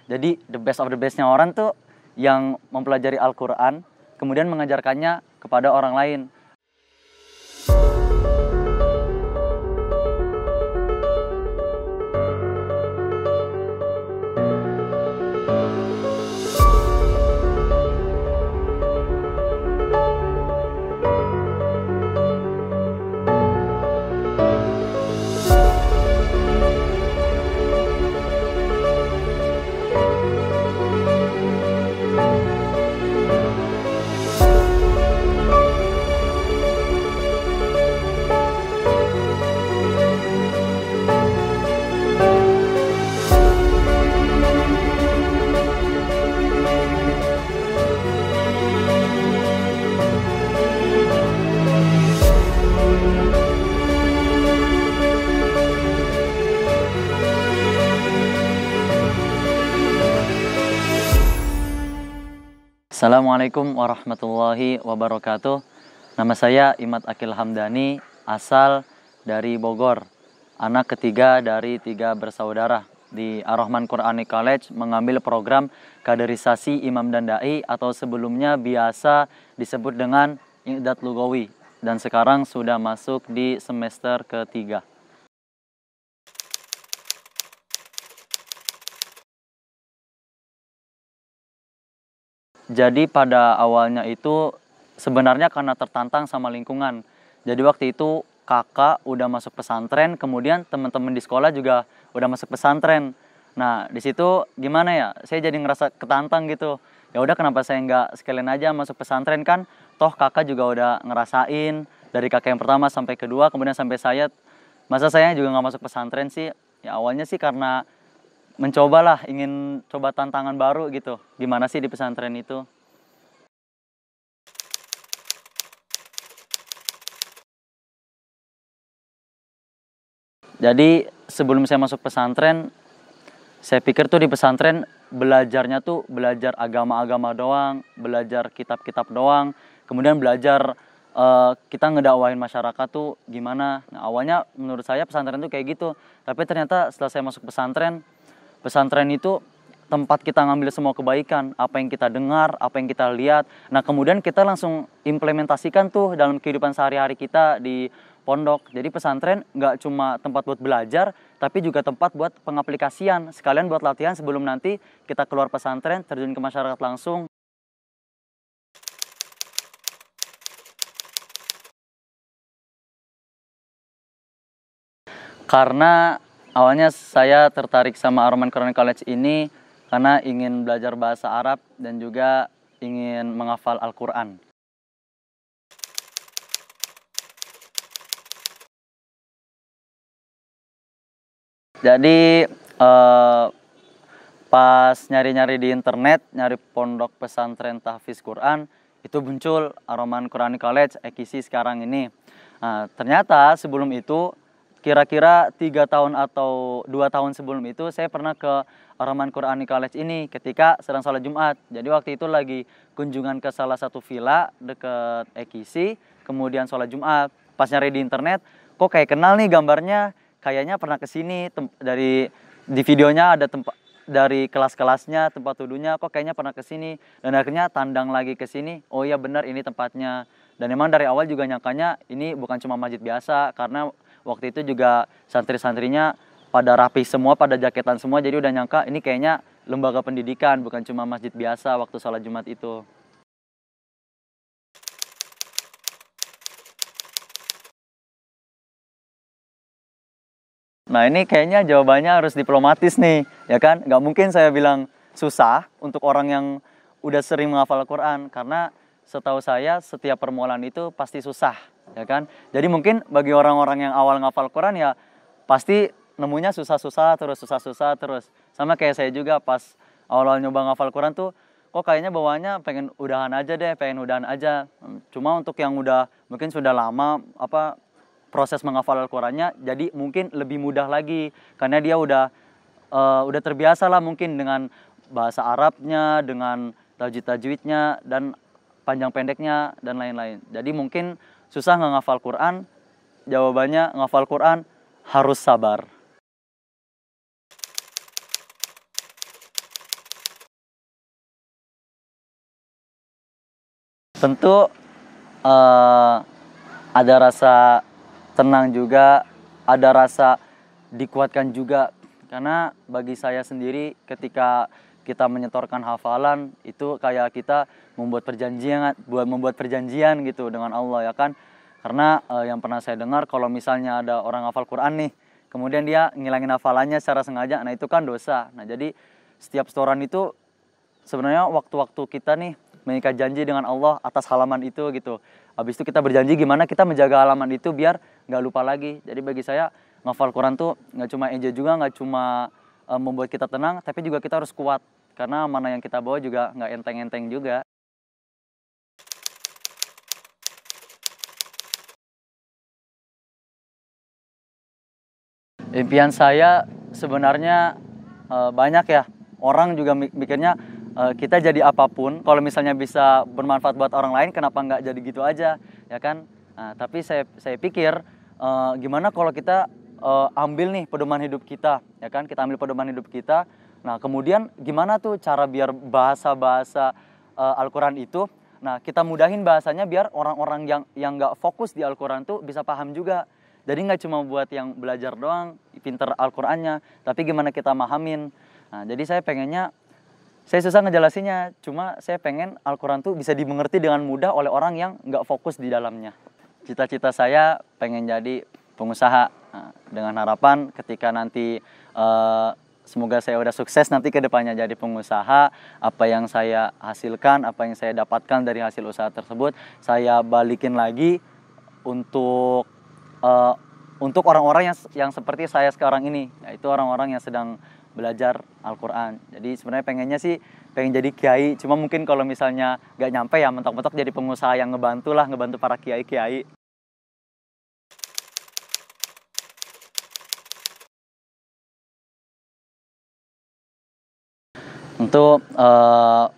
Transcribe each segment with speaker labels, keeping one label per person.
Speaker 1: Jadi the best of the bestnya orang tuh yang mempelajari Al-Quran, kemudian mengajarkannya kepada orang lain. Assalamualaikum warahmatullahi wabarakatuh. Nama saya Imad Akil Hamdani, asal dari Bogor. Anak ketiga dari 3 bersaudara. Di Ar-Rahman Quranic College mengambil program kaderisasi imam dan dai atau sebelumnya biasa disebut dengan I'dad Lugawi. Dan sekarang sudah masuk di semester ketiga. Jadi pada awalnya itu sebenarnya karena tertantang sama lingkungan. Jadi waktu itu kakak udah masuk pesantren, kemudian teman-teman di sekolah juga udah masuk pesantren. Nah di situ gimana ya? Saya jadi ngerasa ketantang gitu. Ya udah kenapa saya nggak sekalian aja masuk pesantren kan? Toh kakak juga udah ngerasain dari kakak yang pertama sampai kedua, kemudian sampai saya. Masa saya juga nggak masuk pesantren sih? Ya awalnya sih karena mencobalah, ingin coba tantangan baru gitu. Gimana sih di pesantren itu? Jadi sebelum saya masuk pesantren, saya pikir tuh di pesantren belajarnya tuh belajar agama-agama doang, belajar kitab-kitab doang, kemudian belajar kita ngedakwahin masyarakat tuh gimana. Nah, awalnya menurut saya pesantren tuh kayak gitu. Tapi ternyata setelah saya masuk pesantren, pesantren itu tempat kita ngambil semua kebaikan, apa yang kita dengar, apa yang kita lihat. Nah, kemudian kita langsung implementasikan tuh dalam kehidupan sehari-hari kita di pondok. Jadi pesantren nggak cuma tempat buat belajar, tapi juga tempat buat pengaplikasian. Sekalian buat latihan sebelum nanti kita keluar pesantren, terjun ke masyarakat langsung. Karena awalnya saya tertarik sama Ar-Rahman Quranic College ini karena ingin belajar bahasa Arab dan juga ingin menghafal Al-Quran. Jadi pas nyari-nyari di internet, nyari pondok pesantren tahfiz Quran, itu muncul Ar-Rahman Quranic College, EKISI sekarang ini. Nah, ternyata sebelum itu, kira-kira 3 tahun atau 2 tahun sebelum itu, saya pernah ke Ar-Rahman Quranic College ini ketika sedang sholat Jumat. Jadi waktu itu lagi kunjungan ke salah satu villa dekat EKISI, kemudian sholat Jumat. Pas nyari di internet, kok kayak kenal nih gambarnya, kayaknya pernah kesini di videonya ada tempat dari kelas-kelasnya, tempat duduknya, kok kayaknya pernah kesini. Dan akhirnya tandang lagi ke sini, oh iya benar ini tempatnya. Dan memang dari awal juga nyangkanya ini bukan cuma masjid biasa, karena waktu itu juga santri-santrinya pada rapi semua, pada jaketan semua, jadi udah nyangka ini kayaknya lembaga pendidikan, bukan cuma masjid biasa waktu sholat Jumat itu. Nah ini kayaknya jawabannya harus diplomatis nih, ya kan? Nggak mungkin saya bilang susah untuk orang yang udah sering menghafal Al-Quran, karena setahu saya setiap permulaan itu pasti susah, ya kan? Jadi mungkin bagi orang-orang yang awal menghafal Al-Quran ya pasti nemunya susah-susah terus, susah-susah terus. Sama kayak saya juga pas awal-awal nyoba menghafal Al-Quran tuh, kok kayaknya bawaannya pengen udahan aja deh, pengen udahan aja. Cuma untuk yang udah mungkin sudah lama proses menghafal Al-Qurannya jadi mungkin lebih mudah lagi karena dia udah terbiasa lah mungkin dengan bahasa Arabnya, dengan tajwid-tajwidnya dan panjang pendeknya dan lain-lain. Jadi mungkin susah nggak ngafal Quran, jawabannya ngafal Quran harus sabar. Tentu ada rasa tenang juga, ada rasa dikuatkan juga. Karena bagi saya sendiri ketika kita menyetorkan hafalan itu kayak kita membuat perjanjian gitu dengan Allah ya kan. Karena yang pernah saya dengar kalau misalnya ada orang hafal Quran nih, kemudian dia ngilangin hafalannya secara sengaja, nah itu kan dosa. Nah jadi setiap setoran itu sebenarnya waktu-waktu kita nih mengikat janji dengan Allah atas halaman itu gitu. Habis itu kita berjanji gimana kita menjaga halaman itu biar nggak lupa lagi. Jadi bagi saya ngafal Quran tuh nggak cuma enjoy juga, nggak cuma membuat kita tenang, tapi juga kita harus kuat. Karena mana yang kita bawa juga nggak enteng-enteng juga. Impian saya sebenarnya banyak ya. Orang juga mikirnya kita jadi apapun, kalau misalnya bisa bermanfaat buat orang lain, kenapa nggak jadi gitu aja, ya kan? Nah, tapi saya pikir gimana kalau kita ambil nih pedoman hidup kita, ya kan? Kita ambil pedoman hidup kita. Nah, kemudian gimana tuh cara biar bahasa-bahasa Al-Quran itu, nah kita mudahin bahasanya biar orang-orang yang nggak fokus di Al-Quran tuh bisa paham juga. Jadi nggak cuma buat yang belajar doang, pinter Al-Qurannya, tapi gimana kita mahamin. Nah, jadi saya susah ngejelasinnya, cuma saya pengen Al-Quran tuh bisa dimengerti dengan mudah oleh orang yang nggak fokus di dalamnya. Cita-cita saya pengen jadi pengusaha, nah, dengan harapan ketika nanti semoga saya udah sukses nanti ke depannya jadi pengusaha, apa yang saya hasilkan, apa yang saya dapatkan dari hasil usaha tersebut, saya balikin lagi untuk orang-orang yang seperti saya sekarang ini, yaitu orang-orang yang sedang belajar Al-Quran. Jadi sebenarnya pengennya sih pengen jadi kiai, cuma mungkin kalau misalnya gak nyampe ya mentok-mentok jadi pengusaha yang ngebantu para kiai-kiai. Tentu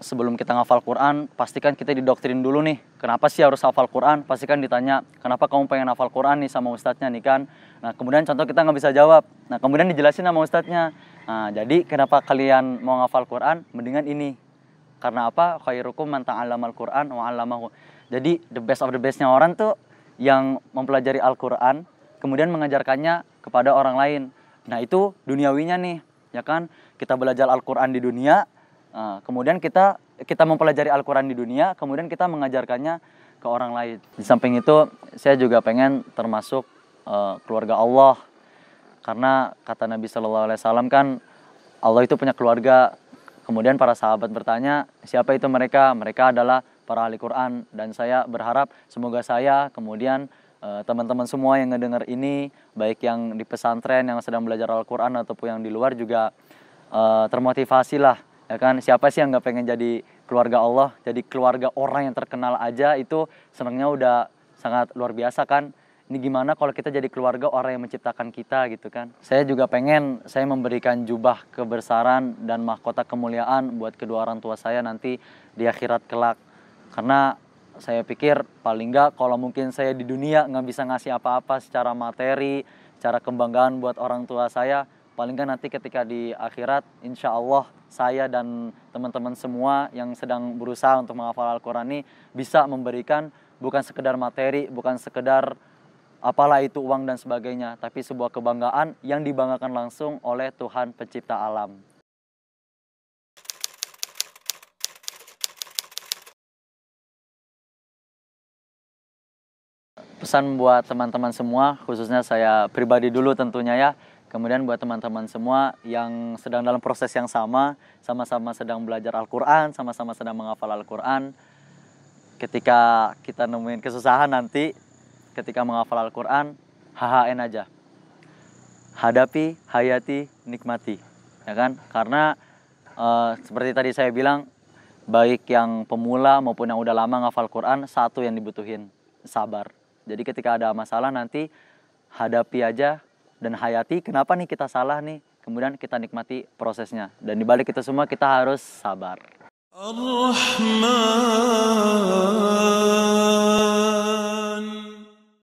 Speaker 1: sebelum kita ngafal Quran, pastikan kita didoktrin dulu nih. Kenapa sih harus hafal Quran? Pastikan ditanya, kenapa kamu pengen hafal Quran nih sama ustadznya nih kan? Nah kemudian contoh kita nggak bisa jawab. Nah kemudian dijelasin sama ustadznya. Nah jadi kenapa kalian mau ngafal Quran? Mendingan ini. Karena apa? Khairukum man ta'allamal Quran wa 'allamahu. Jadi the best of the bestnya orang tuh yang mempelajari Al-Quran, kemudian mengajarkannya kepada orang lain. Nah itu duniawinya nih, ya kan? Kita belajar Al-Quran di dunia, kemudian kita mempelajari Al-Quran di dunia, kemudian kita mengajarkannya ke orang lain. Di samping itu, saya juga pengen termasuk keluarga Allah. Karena kata Nabi SAW kan, Allah itu punya keluarga. Kemudian para sahabat bertanya, siapa itu mereka? Mereka adalah para ahli Quran. Dan saya berharap semoga saya, kemudian teman-teman semua yang ngedengar ini, baik yang di pesantren, yang sedang belajar Al-Quran, ataupun yang di luar juga termotivasi lah. Ya kan, siapa sih yang nggak pengen jadi keluarga Allah, jadi keluarga orang yang terkenal aja itu senangnya udah sangat luar biasa kan. Ini gimana kalau kita jadi keluarga orang yang menciptakan kita gitu kan. Saya juga pengen saya memberikan jubah kebesaran dan mahkota kemuliaan buat kedua orang tua saya nanti di akhirat kelak. Karena saya pikir paling nggak kalau mungkin saya di dunia nggak bisa ngasih apa-apa secara materi, secara kebanggaan buat orang tua saya, paling nggak nanti ketika di akhirat, insya Allah saya dan teman-teman semua yang sedang berusaha untuk menghafal Al-Quran ini bisa memberikan bukan sekedar materi, bukan sekedar apalah itu uang dan sebagainya, tapi sebuah kebanggaan yang dibanggakan langsung oleh Tuhan pencipta alam. Pesan buat teman-teman semua, khususnya saya pribadi dulu tentunya ya. Kemudian buat teman-teman semua yang sedang dalam proses yang sama-sama sedang belajar Al-Quran, sama-sama sedang menghafal Al-Quran. Ketika kita nemuin kesusahan nanti, ketika menghafal Al-Quran, HHN aja. Hadapi, hayati, nikmati. Ya kan? Karena seperti tadi saya bilang, baik yang pemula maupun yang udah lama menghafal Quran, satu yang dibutuhin, sabar. Jadi ketika ada masalah nanti, hadapi aja dan hayati, kenapa nih kita salah nih, kemudian kita nikmati prosesnya. Dan dibalik itu semua kita harus sabar. Ar-Rahman